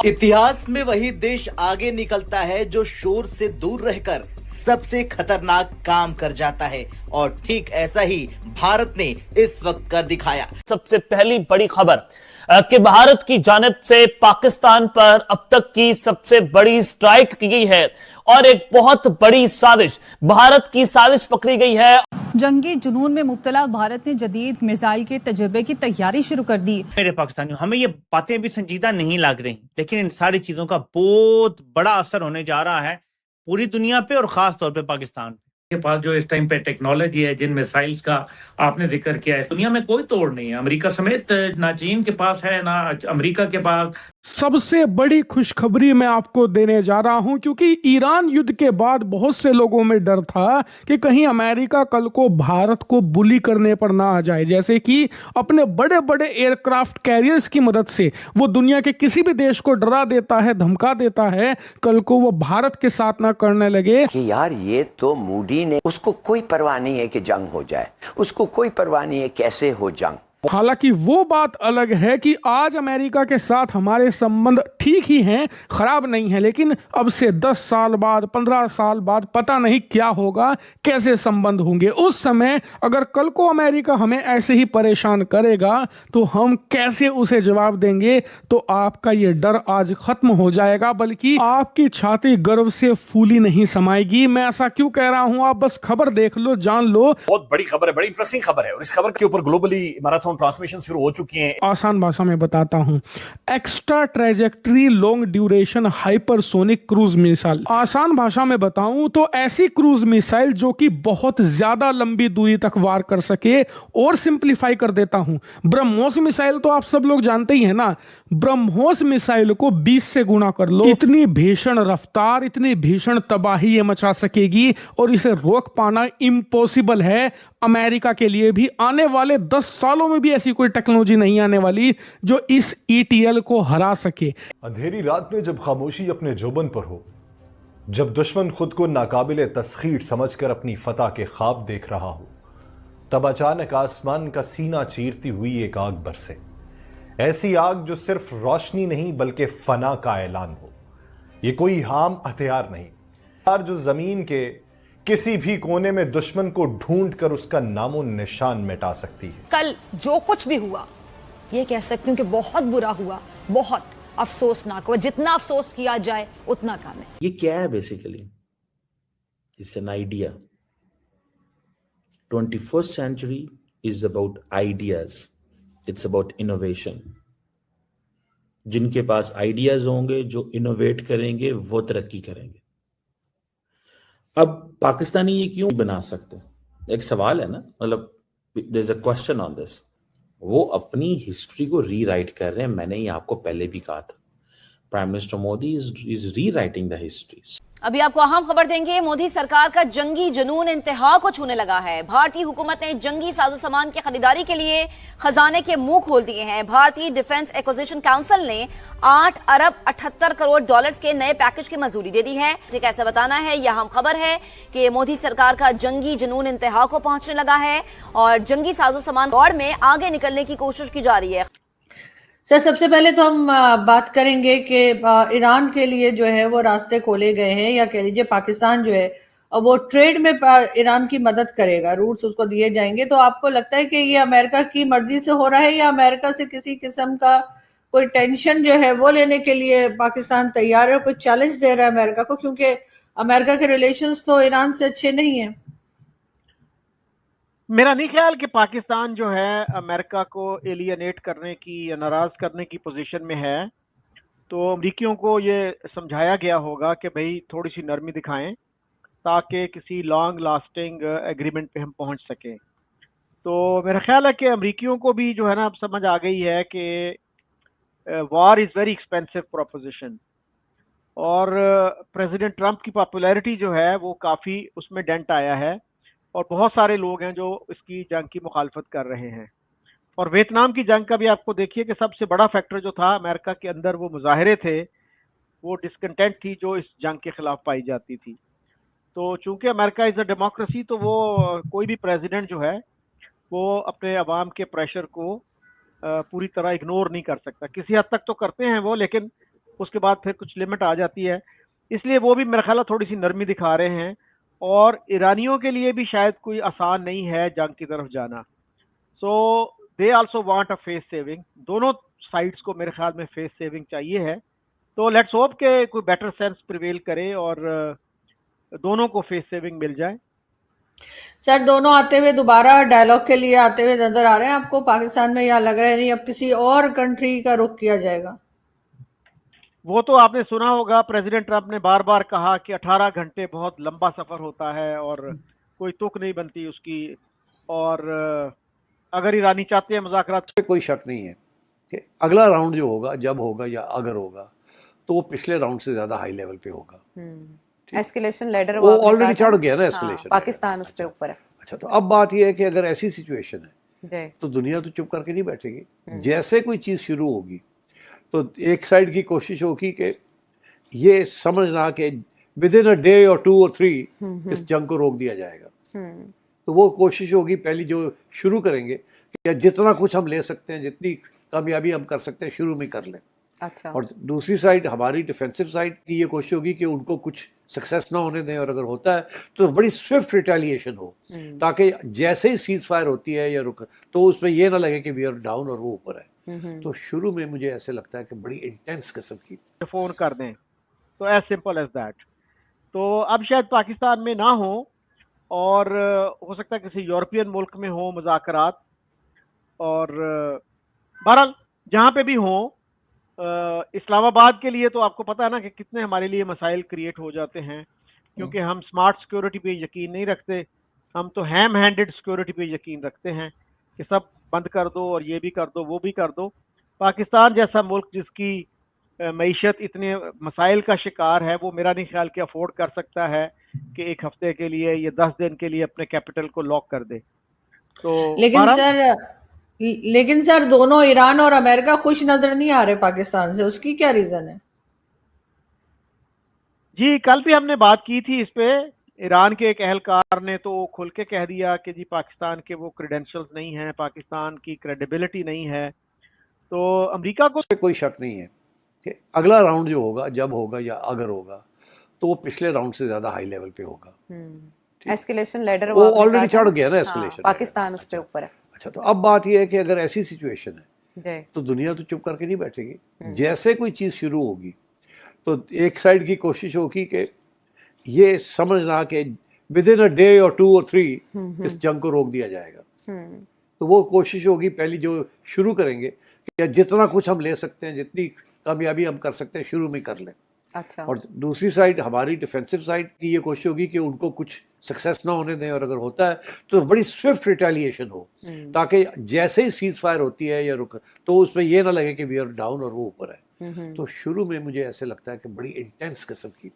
इतिहास में वही देश आगे निकलता है जो शोर से दूर रहकर सबसे खतरनाक काम कर जाता है, और ठीक ऐसा ही भारत ने इस वक्त कर दिखाया। सबसे पहली बड़ी खबर कि भारत की जानिब से पाकिस्तान पर अब तक की सबसे बड़ी स्ट्राइक की गई है और एक बहुत बड़ी साजिश, भारत की साजिश पकड़ी गई है। जंगी जुनून में मुब्तला भारत ने जदीद मिसाइल के तजर्बे की तैयारी शुरू कर दी। मेरे पाकिस्तानियों, हमें ये बातें भी संजीदा नहीं लग रही, लेकिन इन सारी चीजों का बहुत बड़ा असर होने जा रहा है पूरी दुनिया पे और खास तौर पे पाकिस्तान पे। के पास जो इस टाइम पे टेक्नोलॉजी है, जिन मिसाइल्स का आपने जिक्र किया है, दुनिया में कोई तोड़ नहीं है। अमेरिका समेत ना चीन के पास है, ना अमेरिका के पास। सबसे बड़ी खुशखबरी मैं आपको देने जा रहा हूं, क्योंकि ईरान युद्ध के बाद बहुत से लोगों में डर था कि कहीं अमेरिका कल को भारत को बुली करने पर ना आ जाए। जैसे कि अपने बड़े बड़े एयरक्राफ्ट कैरियर्स की मदद से वो दुनिया के किसी भी देश को डरा देता है, धमका देता है, कल को वो भारत के साथ ना करने लगे कि यार ये तो मूडी ने, उसको कोई परवाह नहीं है कि जंग हो जाए, उसको कोई परवाह नहीं है कैसे हो जंग। हालांकि वो बात अलग है कि आज अमेरिका के साथ हमारे संबंध ठीक ही हैं, खराब नहीं है, लेकिन अब से 10 साल बाद, 15 साल बाद पता नहीं क्या होगा, कैसे संबंध होंगे। उस समय अगर कल को अमेरिका हमें ऐसे ही परेशान करेगा तो हम कैसे उसे जवाब देंगे। तो आपका ये डर आज खत्म हो जाएगा, बल्कि आपकी छाती गर्व से फूली नहीं समाएगी। मैं ऐसा क्यों कह रहा हूं, आप बस खबर देख लो, जान लो। बहुत बड़ी खबर है, बड़ी इंटरेस्टिंग खबर है, और इस खबर के ऊपर ग्लोबली मैराथन ट्रांसमिशन शुरू हो चुकी हैं। आसान भाषा में बताता हूं, extra trajectory long duration hypersonic cruise missile. आसान भाषा में बताऊं तो ऐसी क्रूज मिसाइल जो कि बहुत ज्यादा लंबी दूरी तक वार कर सके। और सिंपलीफाई कर देता हूं, ब्रह्मोस मिसाइल तो आप सब लोग जानते ही है ना। ब्रह्मोस मिसाइल को 20 से गुना कर लो, इतनी भीषण रफ्तार, इतनी भीषण तबाही ये मचा सकेगी, और इसे रोक पाना इम्पॉसिबल है। अमेरिका के लिए भी आने वाले 10 सालों में भी ऐसी कोई टेक्नोलॉजी नहीं आने वाली जो इस ETL को हरा सके। अंधेरी रात में जब खामोशी अपने जोबन पर हो, जब दुश्मन खुद को नाकाबिले तस्खीर समझकर अपनी फतह के ख्वाब देख रहा हो, तब अचानक आसमान का सीना चीरती हुई एक आग बरसे। ऐसी आग जो सिर्फ रोशनी नहीं बल्कि फना का ऐलान हो। ये कोई आम हथियार नहीं, यार, जो जमीन के किसी भी कोने में दुश्मन को ढूंढ कर उसका नामो निशान मिटा सकती है। कल जो कुछ भी हुआ, ये कह सकती हूँ कि बहुत बुरा हुआ, बहुत अफसोसनाक हुआ। जितना अफसोस किया जाए उतना कम है। ये क्या है basically? It's an idea. 21st century is about ideas. It's about innovation. जिनके पास आइडियाज होंगे, जो इनोवेट करेंगे, वो तरक्की करेंगे। अब पाकिस्तानी ये क्यों बना सकते? एक सवाल है ना, मतलब there is a question on this. वो अपनी हिस्ट्री को रीराइट कर रहे हैं। मैंने ये आपको पहले भी कहा था, prime minister Modi is rewriting the history. अभी आपको अहम खबर देंगे। मोदी सरकार का जंगी जुनून इंतहा को छूने लगा है। भारतीय हुकूमत ने जंगी साजो सामान की खरीदारी के लिए खजाने के मुंह खोल दिए हैं। भारतीय डिफेंस एक्विजिशन काउंसिल ने 8 अरब 78 करोड़ डॉलर्स के नए पैकेज की मंजूरी दे दी है। इसे कैसे बताना है, यह अहम खबर है कि मोदी सरकार का जंगी जुनून इंतहा को पहुंचने लगा है और जंगी साजो सामान दौड़ में आगे निकलने की कोशिश की जा रही है। सर, सबसे पहले तो हम बात करेंगे कि ईरान के लिए जो है वो रास्ते खोले गए हैं, या कह लीजिए पाकिस्तान जो है वो ट्रेड में ईरान की मदद करेगा, रूट्स उसको दिए जाएंगे। तो आपको लगता है कि ये अमेरिका की मर्जी से हो रहा है, या अमेरिका से किसी किस्म का कोई टेंशन जो है वो लेने के लिए पाकिस्तान तैयार है, कोई चैलेंज दे रहा है अमेरिका को? क्योंकि अमेरिका के रिलेशंस तो ईरान से अच्छे नहीं है। मेरा नहीं ख्याल कि पाकिस्तान जो है अमेरिका को एलियनेट करने की या नाराज करने की पोजीशन में है। तो अमरीकियों को ये समझाया गया होगा कि भाई थोड़ी सी नरमी दिखाएं ताकि किसी लॉन्ग लास्टिंग एग्रीमेंट पे हम पहुंच सकें। तो मेरा ख्याल है कि अमरीकियों को भी जो है ना अब समझ आ गई है कि war is very expensive proposition, और प्रेसिडेंट ट्रंप की पॉपुलैरिटी जो है वो काफ़ी उसमें डेंट आया है, और बहुत सारे लोग हैं जो इसकी जंग की मुखालफत कर रहे हैं। और वियतनाम की जंग का भी आपको देखिए कि सबसे बड़ा फैक्टर जो था अमेरिका के अंदर, वो मुजाहिरे थे, वो डिसकंटेंट थी जो इस जंग के खिलाफ पाई जाती थी। तो चूंकि अमेरिका इज़ अ डेमोक्रेसी, तो वो कोई भी प्रेसिडेंट जो है वो अपने अवाम के प्रेशर को पूरी तरह इग्नोर नहीं कर सकता। किसी हद तक तो करते हैं वो, लेकिन उसके बाद फिर कुछ लिमिट आ जाती है, इसलिए वो भी मेरा ख्याल है थोड़ी सी नरमी दिखा रहे हैं। और ईरानियों के लिए भी शायद कोई आसान नहीं है जंग की तरफ जाना। So they also want a face saving, दोनों साइड्स को मेरे ख्याल में फेस सेविंग चाहिए है। तो लेट्स होप के कोई बेटर सेंस प्रिवेल करे और दोनों को फेस सेविंग मिल जाए। सर दोनों आते हुए दोबारा डायलॉग के लिए आते हुए नजर आ रहे हैं आपको पाकिस्तान में, या लग रहा है नहीं अब किसी और कंट्री का रुख किया जाएगा? वो तो आपने सुना होगा, प्रेसिडेंट ट्रंप ने बार बार कहा कि 18 घंटे बहुत लंबा सफर होता है और कोई तुक नहीं बनती उसकी। और अगर ईरानी चाहते हैं मुज़ाकरात, कोई शक नहीं है कि अगला राउंड जो होगा, जब होगा या अगर होगा, तो वो पिछले राउंड से ज्यादा हाई लेवल पे होगा। एस्केलेशन लेडर वो ऑलरेडी चढ़ गया ना एस्केलेशन। पाकिस्तान उस पे ऊपर है। अच्छा, तो अब बात यह है कि अगर ऐसी सिचुएशन है जी, तो दुनिया तो चुप करके नहीं बैठेगी। जैसे कोई चीज शुरू होगी तो एक साइड की कोशिश होगी कि ये समझना कि विद इन अ डे और 2 और 3 इस जंग को रोक दिया जाएगा। तो वो कोशिश होगी पहली जो शुरू करेंगे कि जितना कुछ हम ले सकते हैं, जितनी कामयाबी हम कर सकते हैं शुरू में कर लें। अच्छा, और दूसरी साइड हमारी डिफेंसिव साइड की ये कोशिश होगी कि उनको कुछ सक्सेस ना होने दें, और अगर होता है तो बड़ी स्विफ्ट रिटेलिएशन हो, ताकि जैसे ही सीज फायर होती है या रुक तो उसमें ये ना लगे कि वी आर डाउन और वो ऊपर है। तो शुरू में मुझे ऐसे लगता है कि बड़ी इंटेंस किस्म की फोन कर दें, तो एज सिंपल एज दैट। तो अब शायद पाकिस्तान में ना हो और हो सकता है किसी यूरोपियन मुल्क में हो मुज़ाकरात, और बहरहाल जहाँ पे भी हो, इस्लामाबाद के लिए तो आपको पता है ना कि कितने हमारे लिए मसाइल क्रिएट हो जाते हैं, क्योंकि हम स्मार्ट सिक्योरिटी पे यकीन नहीं रखते, हम तो हैम हैंडेड सिक्योरिटी पे यकीन रखते हैं कि सब बंद कर दो और ये भी कर दो वो भी कर दो। पाकिस्तान जैसा मुल्क जिसकी मईशत इतने मसाइल का शिकार है, वो मेरा नहीं ख्याल कि अफोर्ड कर सकता है कि एक हफ्ते के लिए या 10 दिन के लिए अपने कैपिटल को लॉक कर दे। तो लेकिन सर दोनों ईरान और अमेरिका खुश नजर नहीं आ रहे पाकिस्तान से, उसकी क्या रीजन है? जी, कल भी हमने बात की थी इस पे। ईरान के एक अहलकार ने तो खुल के कह दिया कि जी पाकिस्तान के वो क्रेडेंशियल्स नहीं हैं, पाकिस्तान की क्रेडिबिलिटी नहीं है। तो अमेरिका को कोई शक नहीं है कि अगला राउंड जो होगा, जब होगा या अगर होगा, तो वो पिछले राउंड से ज्यादा हाई लेवल पे होगा। एस्केलेशन लेडर वो ऑलरेडी चढ़ गया ना एस्केलेशन। पाकिस्तान उस पे ऊपर है। अच्छा, तो अब बात यह है कि अगर ऐसी सिचुएशन है जी, तो दुनिया तो चुप करके नहीं बैठेगी। जैसे कोई चीज शुरू होगी तो एक साइड की कोशिश होगी कि ये समझना कि विद इन अ डे और 2 और 3 इस जंग को रोक दिया जाएगा। तो वो कोशिश होगी पहली जो शुरू करेंगे कि जितना कुछ हम ले सकते हैं, जितनी कामयाबी हम कर सकते हैं शुरू में कर लें। अच्छा, और दूसरी साइड हमारी डिफेंसिव साइड की ये कोशिश होगी कि उनको कुछ सक्सेस ना होने दें, और अगर होता है तो बड़ी स्विफ्ट रिटेलिएशन हो, ताकि जैसे ही सीज फायर होती है या रुक तो उसमें ये ना लगे कि वी आर डाउन और वो ऊपर है। तो शुरू में मुझे ऐसे लगता है कि बड़ी इंटेंस किस्म की